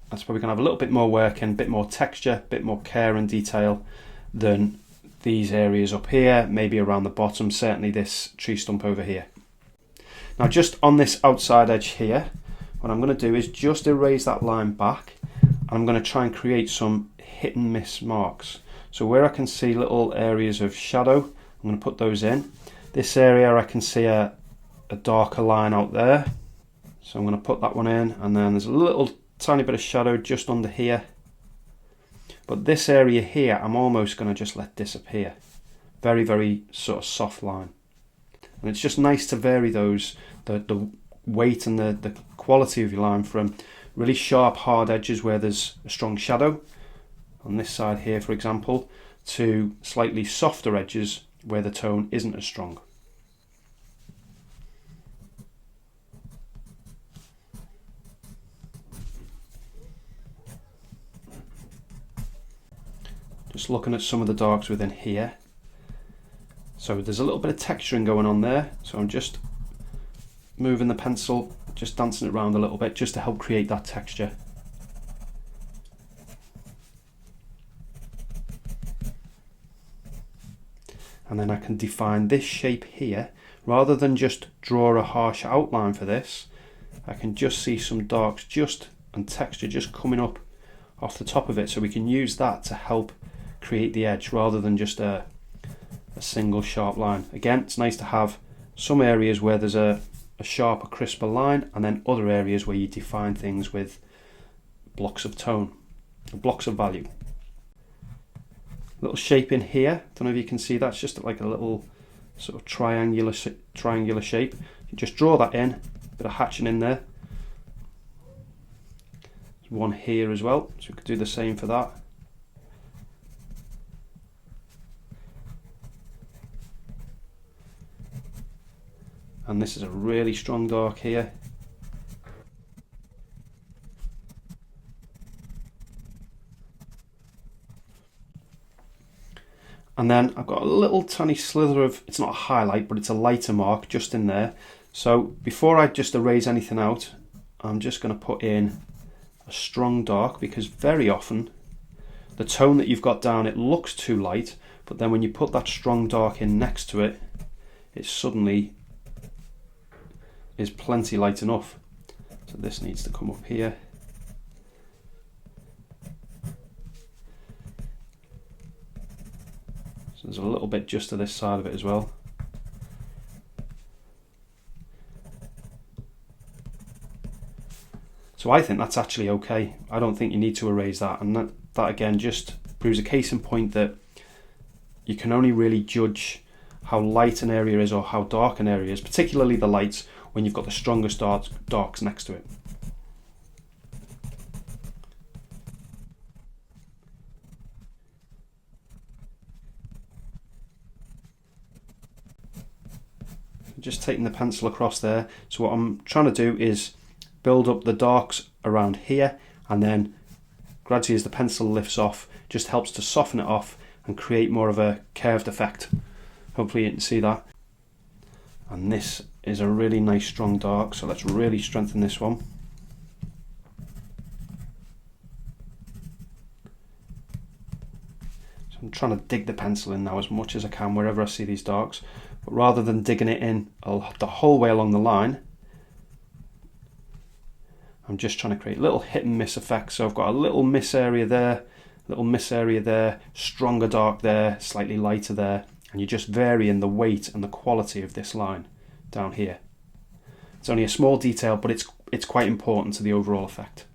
That's probably going to have a little bit more work and a bit more texture, a bit more care and detail than these areas up here, maybe around the bottom, certainly this tree stump over here. Now just on this outside edge here, what I'm going to do is just erase that line back, and I'm going to try and create some hit and miss marks. So where I can see little areas of shadow, I'm going to put those in. This area I can see a darker line out there, so I'm going to put that one in, and then there's a little tiny bit of shadow just under here. But this area here I'm almost going to just let disappear. Very, very sort of soft line. And it's just nice to vary those, the weight and the quality of your line, from really sharp hard edges where there's a strong shadow on this side here, for example, to slightly softer edges where the tone isn't as strong. Just looking at some of the darks within here. So there's a little bit of texturing going on there, so I'm just moving the pencil, just dancing it around a little bit just to help create that texture. And then I can define this shape here. Rather than just draw a harsh outline for this, I can just see some darks and texture just coming up off the top of it, so we can use that to help create the edge rather than just a single sharp line. Again, it's nice to have some areas where there's a sharper, crisper line, and then other areas where you define things with blocks of tone, blocks of value. Little shape in here, don't know if you can see, that's just like a little sort of triangular shape. You just draw that in, a bit of hatching in there. There's one here as well, so we could do the same for that. And this is a really strong dark here. And then I've got a little tiny slither of, it's not a highlight, but it's a lighter mark just in there. So before I just erase anything out, I'm just going to put in a strong dark, because very often the tone that you've got down, it looks too light, but then when you put that strong dark in next to it, it suddenly is plenty light enough. So this needs to come up here. So there's a little bit just to this side of it as well. So I think that's actually okay. I don't think you need to erase that, and that again just proves a case in point that you can only really judge how light an area is or how dark an area is, particularly the lights when you've got the strongest darks next to it. Just taking the pencil across there. So what I'm trying to do is build up the darks around here, and then gradually as the pencil lifts off, just helps to soften it off and create more of a curved effect. Hopefully you can see that. And this is a really nice strong dark, so let's really strengthen this one. So I'm trying to dig the pencil in now as much as I can wherever I see these darks, but rather than digging it in the whole way along the line, I'm just trying to create little hit and miss effects. So I've got a little miss area there, little miss area there, stronger dark there, slightly lighter there, and you're just varying the weight and the quality of this line down here. It's only a small detail, but it's quite important to the overall effect.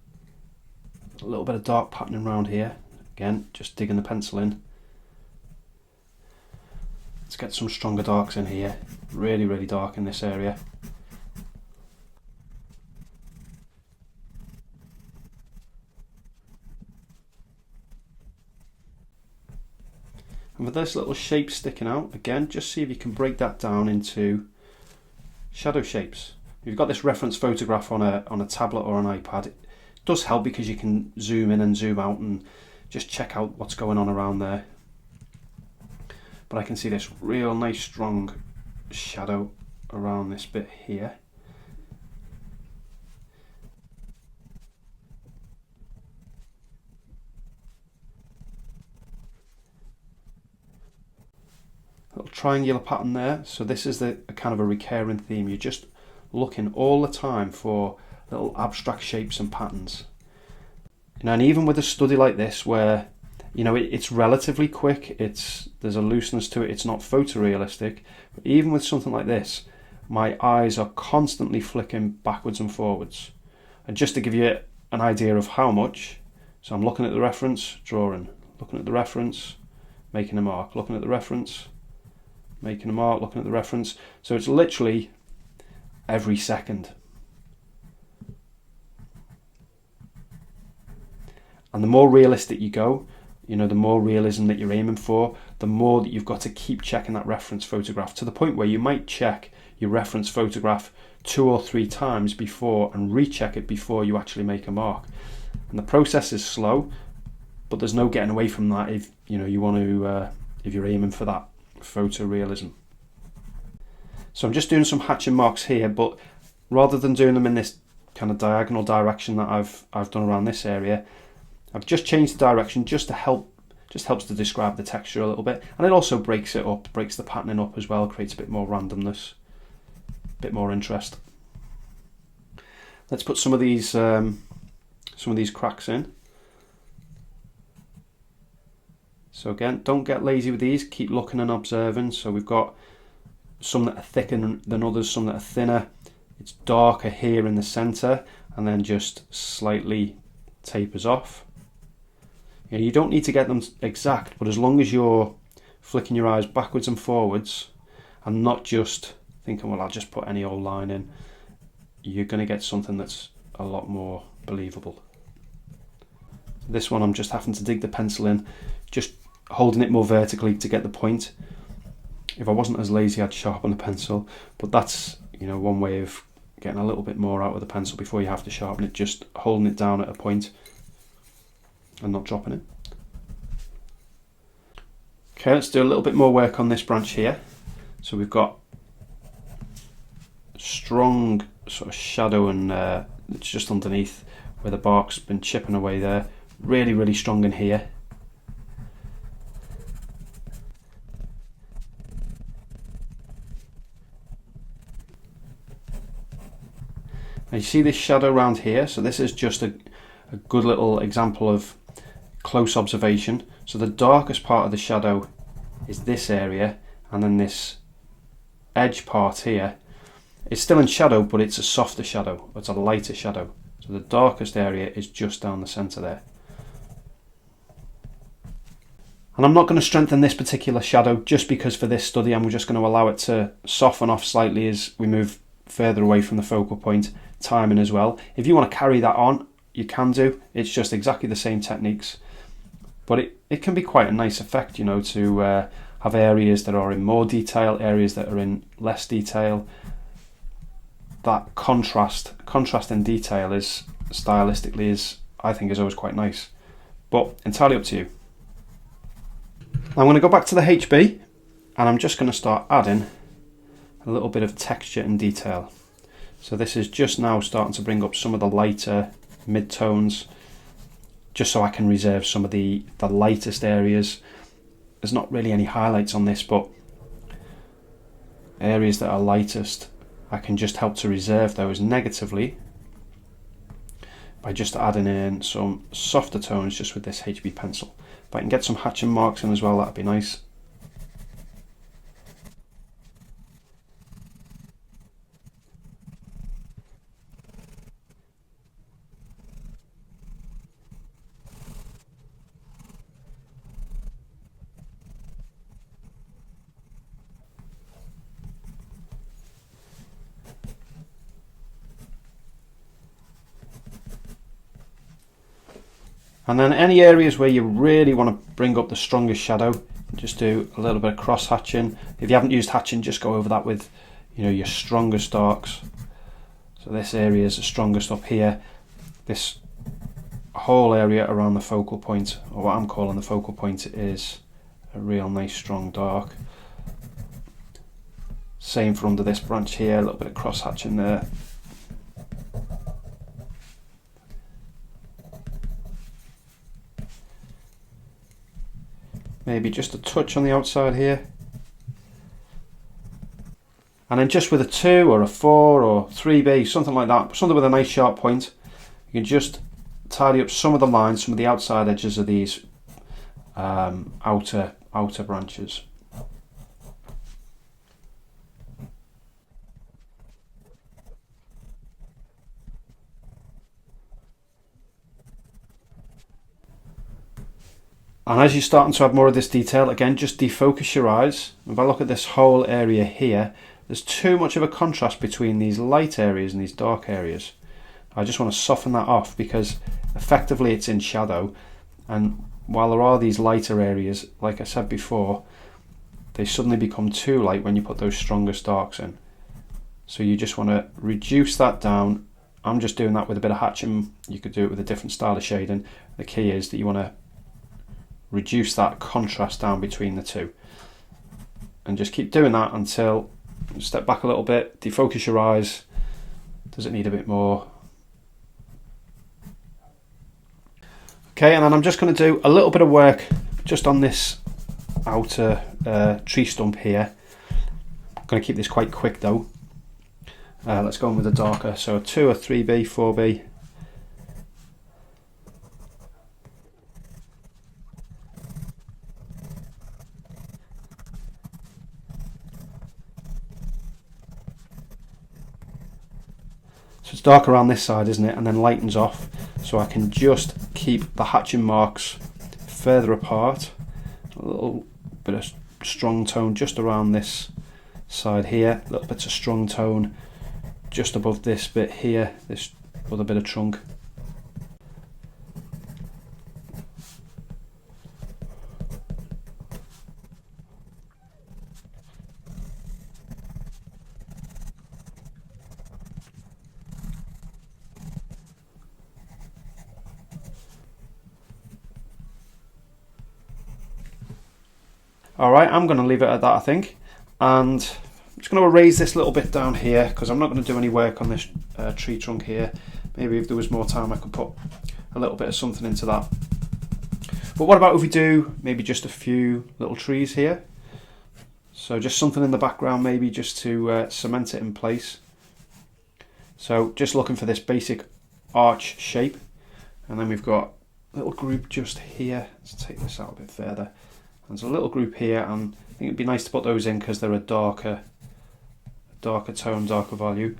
A little bit of dark patterning around here. Again, just digging the pencil in. Let's get some stronger darks in here. Really, really dark in this area. And with this little shape sticking out, again, just see if you can break that down into shadow shapes. If you've got this reference photograph on a tablet or an iPad, it does help because you can zoom in and zoom out and just check out what's going on around there. But I can see this real nice strong shadow around this bit here. Little triangular pattern there. So this is a kind of a recurring theme. You're just looking all the time for little abstract shapes and patterns. And even with a study like this, where it's relatively quick, there's a looseness to it, it's not photorealistic, but even with something like this, my eyes are constantly flicking backwards and forwards. And just to give you an idea of how much, so I'm looking at the reference, drawing, looking at the reference, making a mark, looking at the reference, making a mark, looking at the reference. So it's literally every second. And the more realistic you go, the more realism that you're aiming for, the more that you've got to keep checking that reference photograph, to the point where you might check your reference photograph 2 or 3 times before and recheck it before you actually make a mark. And the process is slow, but there's no getting away from that if you want to if you're aiming for that photorealism. So I'm just doing some hatching marks here, but rather than doing them in this kind of diagonal direction that I've done around this area, I've just changed the direction just helps to describe the texture a little bit, and it also breaks it up, breaks the patterning up as well, creates a bit more randomness, a bit more interest. Let's put some of these cracks in. So again, don't get lazy with these, keep looking and observing. So we've got some that are thicker than others, some that are thinner. It's darker here in the centre, and then just slightly tapers off. You don't need to get them exact, but as long as you're flicking your eyes backwards and forwards and not just thinking, well, I'll just put any old line in, you're going to get something that's a lot more believable. This one I'm just having to dig the pencil in, just holding it more vertically to get the point. If I wasn't as lazy, I'd sharpen the pencil, but that's one way of getting a little bit more out of the pencil before you have to sharpen it, just holding it down at a point and not dropping it. Okay, let's do a little bit more work on this branch here. So we've got strong sort of shadow, and it's just underneath where the bark's been chipping away there. Really, really strong in here. Now you see this shadow around here, so this is just a good little example of close observation. So the darkest part of the shadow is this area, and then this edge part here is still in shadow, but it's a softer shadow, it's a lighter shadow. So the darkest area is just down the centre there. And I'm not going to strengthen this particular shadow just because for this study I'm just going to allow it to soften off slightly as we move further away from the focal point, timing as well. If you want to carry that on, you can do. It's just exactly the same techniques. But it can be quite a nice effect, you know, to have areas that are in more detail, areas that are in less detail. That contrast in detail is stylistically I think is always quite nice. But entirely up to you. I'm going to go back to the HB and I'm just going to start adding a little bit of texture and detail. So this is just now starting to bring up some of the lighter mid-tones, just so I can reserve some of the lightest areas. There's not really any highlights on this, but areas that are lightest, I can just help to reserve those negatively by just adding in some softer tones just with this HB pencil. If I can get some hatching marks in as well, that'd be nice. And then any areas where you really want to bring up the strongest shadow, just do a little bit of cross hatching. If you haven't used hatching, just go over that with, you know, your strongest darks. So this area is the strongest up here. This whole area around the focal point, or what I'm calling the focal point, is a real nice strong dark. Same for under this branch here, a little bit of cross hatching there. Maybe just a touch on the outside here. And then just with a 2 or a 4 or 3B, something like that, something with a nice sharp point, you can just tidy up some of the lines, some of the outside edges of these outer branches. And as you're starting to add more of this detail, again, just defocus your eyes. If I look at this whole area here, there's too much of a contrast between these light areas and these dark areas. I just want to soften that off because effectively it's in shadow. And while there are these lighter areas, like I said before, they suddenly become too light when you put those strongest darks in. So you just want to reduce that down. I'm just doing that with a bit of hatching. You could do it with a different style of shading. The key is that you want to reduce that contrast down between the two, and just keep doing that until you step back a little bit, defocus your eyes. Does it need a bit more? Okay, and then I'm just going to do a little bit of work just on this outer tree stump here. I'm going to keep this quite quick though. Let's go on with a darker, so a 2 or 3B, 4B. So it's dark around this side, isn't it? And then lightens off. So I can just keep the hatching marks further apart. A little bit of strong tone just around this side here. A little bit of strong tone just above this bit here, this other bit of trunk. Alright, I'm going to leave it at that, I think, and I'm just going to erase this little bit down here because I'm not going to do any work on this tree trunk here. Maybe if there was more time I could put a little bit of something into that. But what about if we do maybe just a few little trees here? So just something in the background maybe just to cement it in place. So just looking for this basic arch shape, and then we've got a little group just here. Let's take this out a bit further. There's a little group here, and I think it'd be nice to put those in because they're a darker tone, darker value.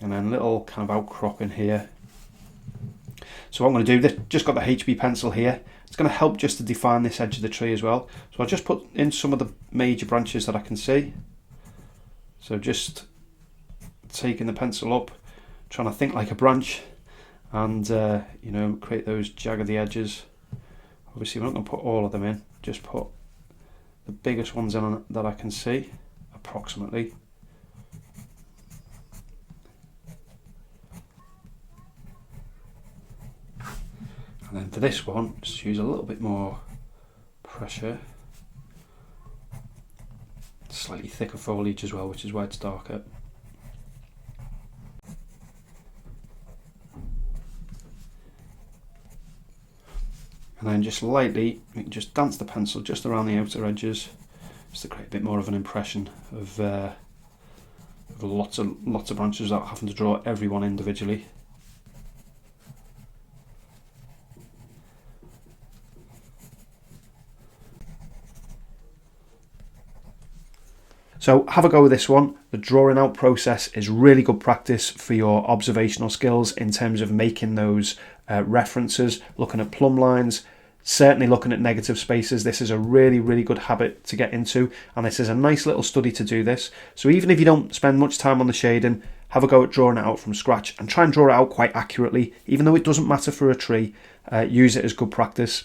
And then little kind of outcrop in here. So what I'm going to do, just got the HB pencil here. It's going to help just to define this edge of the tree as well. So I'll just put in some of the major branches that I can see. So just taking the pencil up, trying to think like a branch, and you know, create those jagged edges. Obviously we're not going to put all of them in, just put the biggest ones in that I can see, approximately. And then for this one, just use a little bit more pressure. Slightly thicker foliage as well, which is why it's darker. And then just lightly, you can just dance the pencil just around the outer edges, just to create a bit more of an impression of lots of branches without having to draw every one individually. So have a go with this one. The drawing out process is really good practice for your observational skills in terms of making those references, looking at plumb lines, certainly looking at negative spaces. This is a really good habit to get into, and this is a nice little study to do this. So even if you don't spend much time on the shading, have a go at drawing it out from scratch and try and draw it out quite accurately. Even though it doesn't matter for a tree, use it as good practice.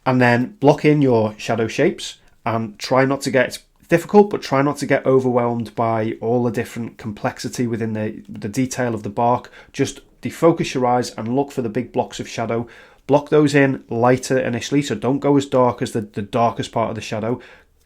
And then block in your shadow shapes and try not to get difficult, but try not to get overwhelmed by all the different complexity within the detail of the bark. Just defocus your eyes and look for the big blocks of shadow. Block those in lighter initially, so don't go as dark as the darkest part of the shadow.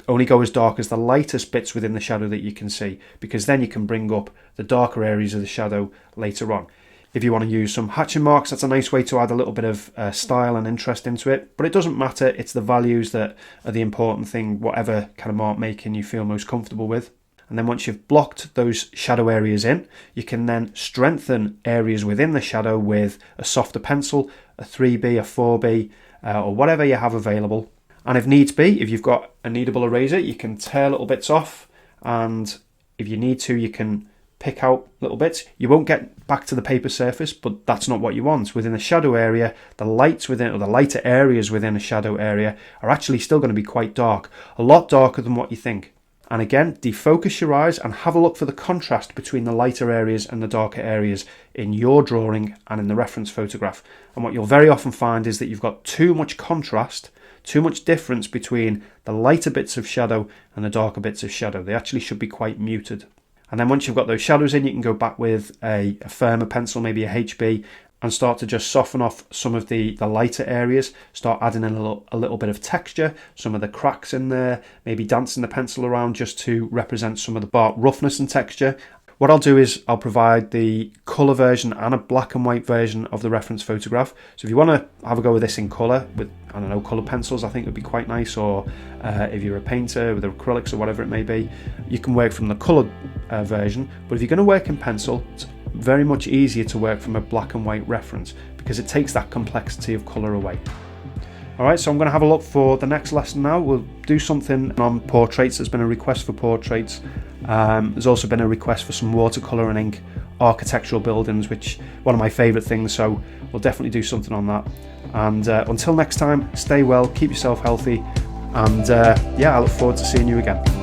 Only go as dark as the lightest bits within the shadow that you can see, because then you can bring up the darker areas of the shadow later on. If you want to use some hatching marks, that's a nice way to add a little bit of style and interest into it. But it doesn't matter, it's the values that are the important thing, whatever kind of mark making you feel most comfortable with. And then once you've blocked those shadow areas in, you can then strengthen areas within the shadow with a softer pencil, a 3B, a 4B, or whatever you have available. And if needs be, if you've got a kneadable eraser, you can tear little bits off, and if you need to, you can pick out little bits. You won't get back to the paper surface, but that's not what you want. Within the shadow area, the lights within, or the lighter areas within a shadow area are actually still going to be quite dark, a lot darker than what you think. And again, defocus your eyes and have a look for the contrast between the lighter areas and the darker areas in your drawing and in the reference photograph. And what you'll very often find is that you've got too much contrast, too much difference between the lighter bits of shadow and the darker bits of shadow. They actually should be quite muted. And then once you've got those shadows in, you can go back with a firmer pencil, maybe a HB, and start to just soften off some of the lighter areas. Start adding in a little bit of texture, some of the cracks in there, maybe dancing the pencil around just to represent some of the bark roughness and texture. What I'll do is I'll provide the colour version and a black and white version of the reference photograph. So if you want to have a go with this in colour, with, I don't know, colour pencils, I think would be quite nice, or if you're a painter with acrylics or whatever it may be, you can work from the coloured version. But if you're going to work in pencil, it's very much easier to work from a black and white reference because it takes that complexity of colour away. Alright, so I'm going to have a look for the next lesson now. We'll do something on portraits. There's been a request for portraits. There's also been a request for some watercolour and ink architectural buildings, which one of my favourite things, so we'll definitely do something on that. And until next time, stay well, keep yourself healthy, and yeah, I look forward to seeing you again.